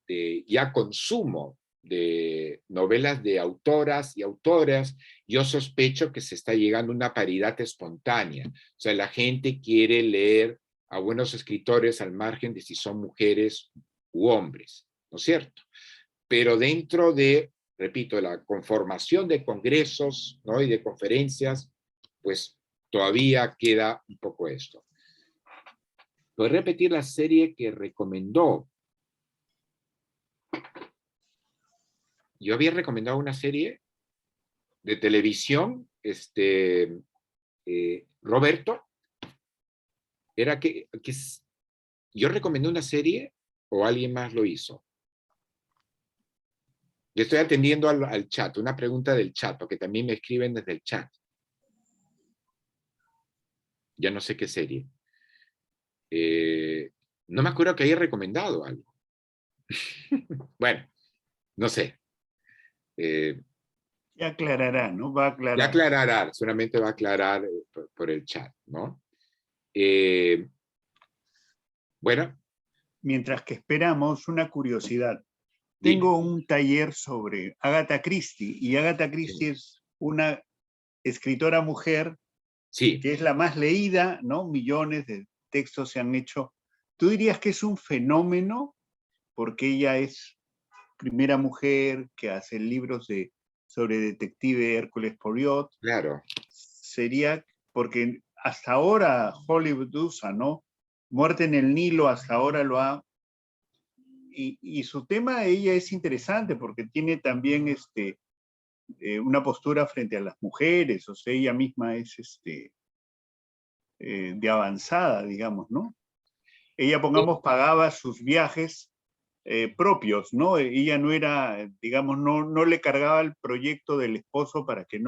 ya consumo de novelas de autoras y autoras, yo sospecho que se está llegando a una paridad espontánea. O sea, la gente quiere leer a buenos escritores al margen de si son mujeres u hombres, ¿no es cierto? Pero dentro de, repito, la conformación de congresos, ¿no? Y de conferencias, pues todavía queda un poco esto. ¿Puedes repetir la serie que recomendó? Yo había recomendado una serie de televisión, Roberto, era yo recomendé una serie o alguien más lo hizo. Le estoy atendiendo al chat, una pregunta del chat, porque también me escriben desde el chat. Ya no sé qué serie. No me acuerdo que haya recomendado algo. Bueno, no sé. Ya aclarará, ¿no? Va a aclarar. Ya aclarará, solamente va a aclarar por el chat, ¿no? Bueno. Mientras que esperamos, una curiosidad. Dime. Tengo un taller sobre Agatha Christie, y Agatha Christie es una escritora mujer sí, que es la más leída, ¿no? Millones de textos se han hecho. ¿Tú dirías que es un fenómeno porque ella es primera mujer que hace libros sobre detective Hércules Poirot? Claro. Sería porque hasta ahora Hollywood usa, ¿no? Muerte en el Nilo hasta ahora lo ha... Y su tema, ella es interesante porque tiene también una postura frente a las mujeres, o sea, ella misma es de avanzada, digamos, ¿no? Ella, pongamos, pagaba sus viajes propios, ¿no? Ella no era, digamos, no le cargaba el proyecto del esposo para que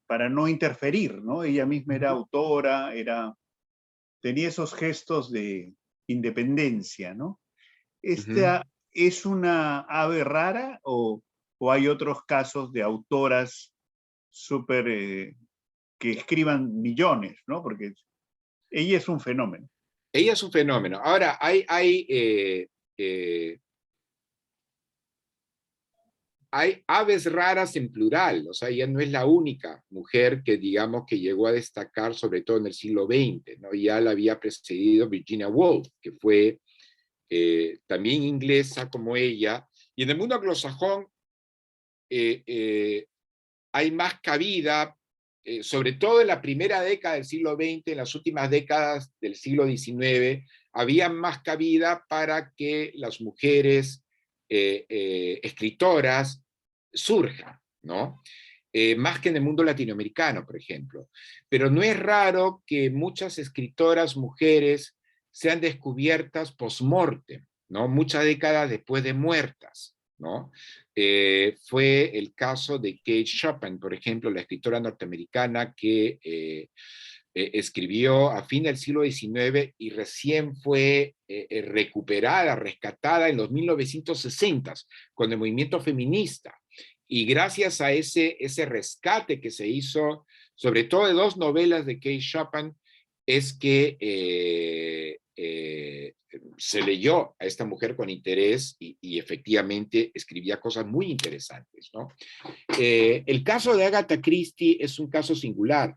para no interferir, ¿no? Ella misma era autora, tenía esos gestos de independencia, ¿no? ¿Esta es una ave rara o hay otros casos de autoras súper que escriban millones, ¿no? Porque ella es un fenómeno. Ella es un fenómeno. Ahora, hay aves raras en plural, o sea, ella no es la única mujer que, digamos, que llegó a destacar, sobre todo en el siglo XX, ¿no? Ya la había precedido Virginia Woolf, que fue también inglesa como ella, y en el mundo anglosajón hay más cabida, sobre todo en la primera década del siglo XX, en las últimas décadas del siglo XIX, había más cabida para que las mujeres escritoras surjan, ¿no? Más que en el mundo latinoamericano, por ejemplo. Pero no es raro que muchas escritoras mujeres sean descubiertas post-mortem, ¿no? Muchas décadas después de muertas, ¿no? Fue el caso de Kate Chopin, por ejemplo, la escritora norteamericana que escribió a fin del siglo XIX y recién fue recuperada, rescatada en los 1960s con el movimiento feminista. Y gracias a ese rescate que se hizo, sobre todo de dos novelas de Kate Chopin, es que se leyó a esta mujer con interés y efectivamente escribía cosas muy interesantes, ¿no? El caso de Agatha Christie es un caso singular.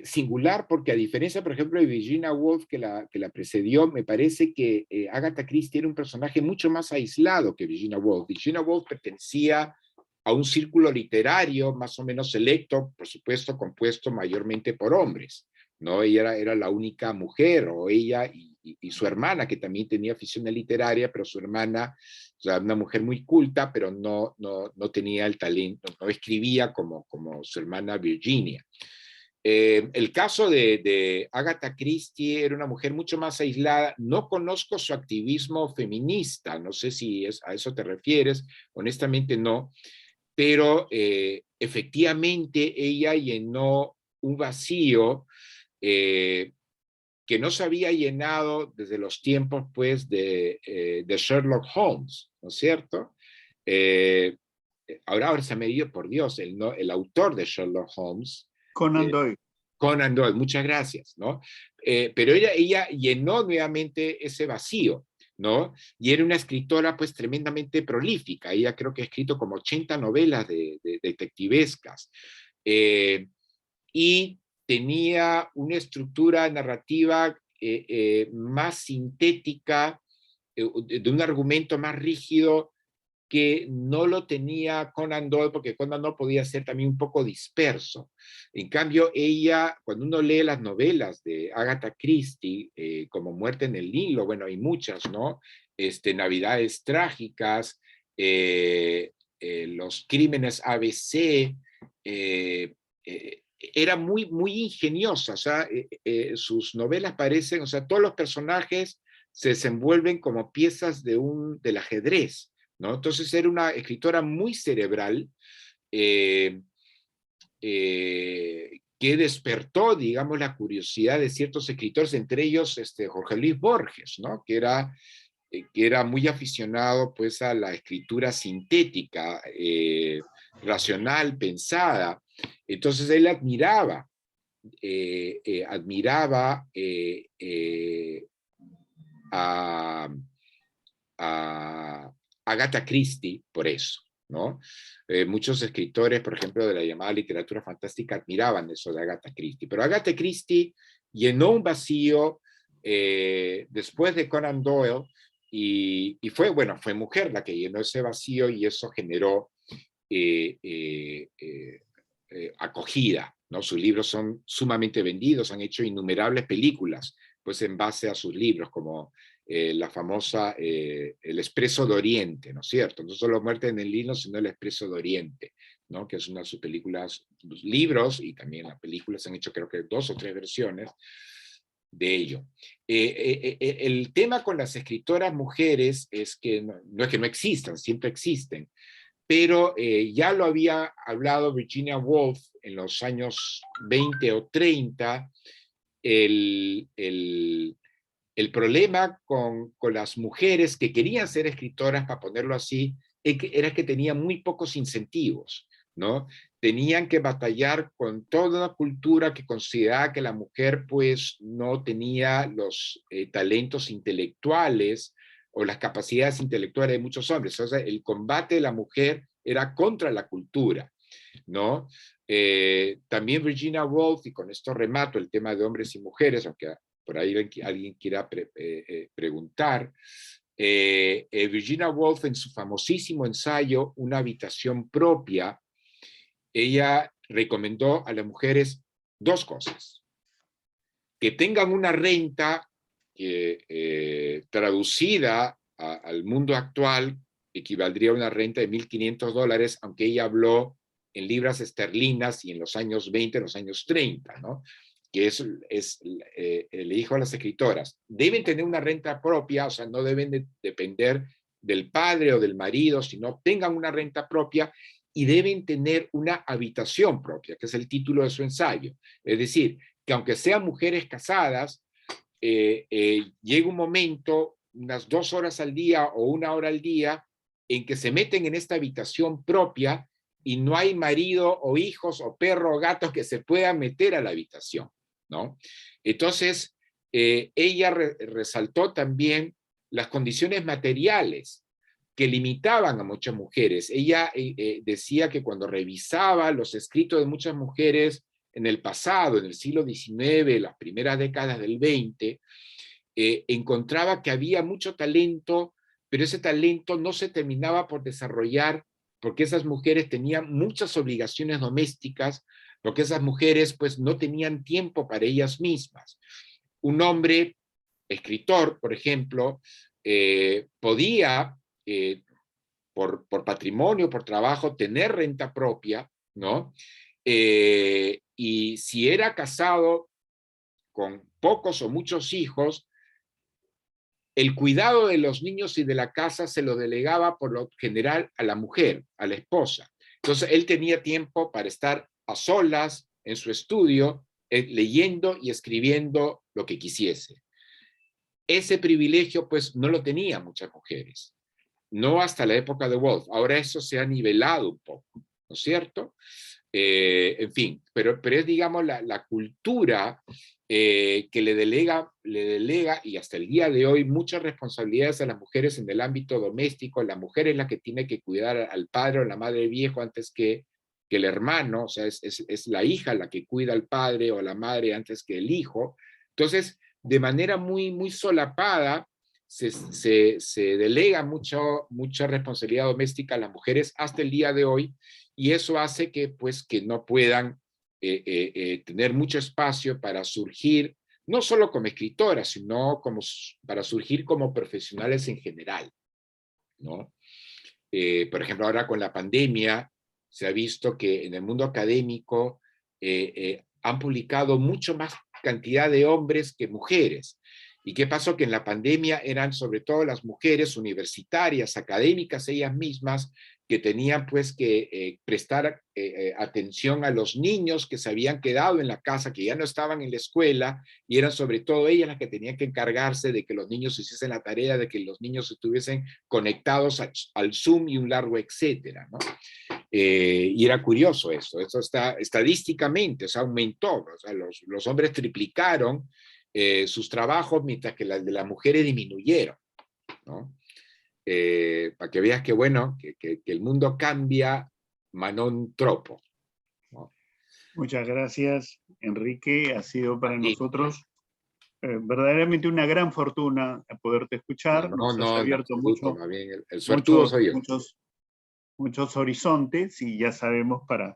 Singular porque a diferencia, por ejemplo, de Virginia Woolf que la precedió, me parece que Agatha Christie era un personaje mucho más aislado que Virginia Woolf. Virginia Woolf pertenecía a un círculo literario más o menos selecto, por supuesto, compuesto mayormente por hombres, ¿no? Ella era la única mujer, o ella y su hermana, que también tenía afición literaria, pero su hermana, o sea, una mujer muy culta, pero no tenía el talento, no escribía como su hermana Virginia. El caso de Agatha Christie era una mujer mucho más aislada. No conozco su activismo feminista, no sé si a eso te refieres, honestamente no, pero efectivamente ella llenó un vacío que no se había llenado desde los tiempos pues, de Sherlock Holmes, ¿no es cierto? Ahora se me dio, por Dios, el autor de Sherlock Holmes, Conan Doyle. Conan Doyle, muchas gracias, ¿no? Pero ella llenó nuevamente ese vacío, ¿no? Y era una escritora pues tremendamente prolífica. Ella creo que ha escrito como 80 novelas de detectivescas. Y tenía una estructura narrativa más sintética, de un argumento más rígido, que no lo tenía Conan Doyle, porque Conan Doyle podía ser también un poco disperso. En cambio, ella, cuando uno lee las novelas de Agatha Christie, como Muerte en el Nilo, bueno, hay muchas, ¿no? Navidades Trágicas, Los Crímenes ABC, era muy, muy ingeniosa, o sea, sus novelas parecen, o sea, todos los personajes se desenvuelven como piezas del ajedrez, ¿no? Entonces era una escritora muy cerebral que despertó, digamos, la curiosidad de ciertos escritores, entre ellos Jorge Luis Borges, ¿no? Que era muy aficionado pues, a la escritura sintética, racional, pensada. Entonces él admiraba a Agatha Christie por eso, ¿no? Muchos escritores, por ejemplo, de la llamada literatura fantástica, admiraban eso de Agatha Christie, pero Agatha Christie llenó un vacío después de Conan Doyle y fue mujer la que llenó ese vacío y eso generó acogida, ¿no? Sus libros son sumamente vendidos, han hecho innumerables películas, pues en base a sus libros, como la famosa El Expreso de Oriente, ¿no es cierto? No solo Muerte en el Nilo, sino El Expreso de Oriente, ¿no? Que es una de sus películas, los libros y también las películas han hecho creo que 2 o 3 versiones de ello. El tema con las escritoras mujeres es que no es que no existan, siempre existen, pero ya lo había hablado Virginia Woolf en los años 20 o 30, el problema con las mujeres que querían ser escritoras, para ponerlo así, era que tenían muy pocos incentivos, ¿no? Tenían que batallar con toda una cultura que consideraba que la mujer pues no tenía los talentos intelectuales o las capacidades intelectuales de muchos hombres. O sea, el combate de la mujer era contra la cultura, ¿no? También Virginia Woolf, y con esto remato el tema de hombres y mujeres, aunque por ahí alguien quiera preguntar, Virginia Woolf en su famosísimo ensayo Una habitación propia, ella recomendó a las mujeres 2 cosas: que tengan una renta que traducida al mundo actual equivaldría a una renta de $1,500, aunque ella habló en libras esterlinas y en los años 20, en los años 30, ¿no? que el hijo de las escritoras, deben tener una renta propia, o sea, no deben depender del padre o del marido, sino tengan una renta propia y deben tener una habitación propia, que es el título de su ensayo. Es decir, que aunque sean mujeres casadas, llega un momento, unas 2 horas al día o 1 hora al día, en que se meten en esta habitación propia y no hay marido o hijos o perro o gatos que se puedan meter a la habitación, ¿no? Entonces, ella resaltó también las condiciones materiales que limitaban a muchas mujeres. Ella decía que cuando revisaba los escritos de muchas mujeres en el pasado, en el siglo XIX, las primeras décadas del XX, encontraba que había mucho talento, pero ese talento no se terminaba por desarrollar porque esas mujeres tenían muchas obligaciones domésticas, porque esas mujeres pues no tenían tiempo para ellas mismas. Un hombre escritor, por ejemplo, podía, por patrimonio, por trabajo, tener renta propia, ¿no? Y si era casado con pocos o muchos hijos, el cuidado de los niños y de la casa se lo delegaba por lo general a la mujer, a la esposa. Entonces él tenía tiempo para estar a solas en su estudio, leyendo y escribiendo lo que quisiese. Ese privilegio pues no lo tenían muchas mujeres, no hasta la época de Woolf. Ahora eso se ha nivelado un poco, ¿no es cierto? En fin, pero es, digamos, la cultura que le delega, y hasta el día de hoy, muchas responsabilidades a las mujeres en el ámbito doméstico. La mujer es la que tiene que cuidar al padre o la madre viejo antes que el hermano, o sea, es la hija la que cuida al padre o la madre antes que el hijo. Entonces, de manera muy, muy solapada, se delega mucha responsabilidad doméstica a las mujeres hasta el día de hoy, y eso hace que, pues, que no puedan tener mucho espacio para surgir, no solo como escritoras, sino para surgir como profesionales en general, ¿no? Por ejemplo, ahora con la pandemia se ha visto que en el mundo académico han publicado mucho más cantidad de hombres que mujeres. ¿Y qué pasó? Que en la pandemia eran sobre todo las mujeres universitarias, académicas ellas mismas, que tenían pues que prestar atención a los niños que se habían quedado en la casa, que ya no estaban en la escuela, y eran sobre todo ellas las que tenían que encargarse de que los niños hiciesen la tarea, de que los niños estuviesen conectados al Zoom y un largo etcétera, ¿no? Y era curioso eso está estadísticamente, o sea, aumentó, o sea, los hombres triplicaron sus trabajos, mientras que las de las mujeres disminuyeron, ¿no? Para que veas que, bueno, que el mundo cambia manon tropo, ¿no? Muchas gracias, Enrique. Ha sido para Y, nosotros verdaderamente una gran fortuna poderte escuchar. Nos has en abierto absoluto, más bien, el suertudo muchos, soy yo. muchos horizontes y ya sabemos a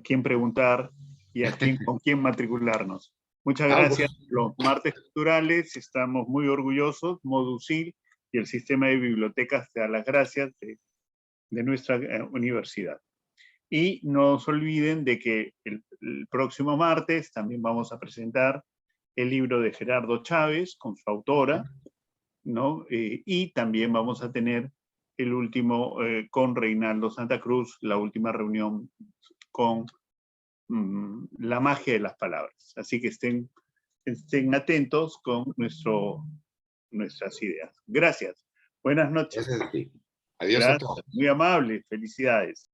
quién preguntar y con quién matricularnos. Muchas gracias. Los martes culturales estamos muy orgullosos. Moducil y el sistema de bibliotecas te da las gracias de nuestra universidad. Y no se olviden de que el próximo martes también vamos a presentar el libro de Gerardo Chávez con su autora, ¿no? Y también vamos a tener el último con Reinaldo Santa Cruz, la última reunión con la magia de las palabras. Así que estén atentos con nuestras ideas. Gracias. Buenas noches. Gracias a ti. Adiós a Gracias. todos. Muy amable. Felicidades.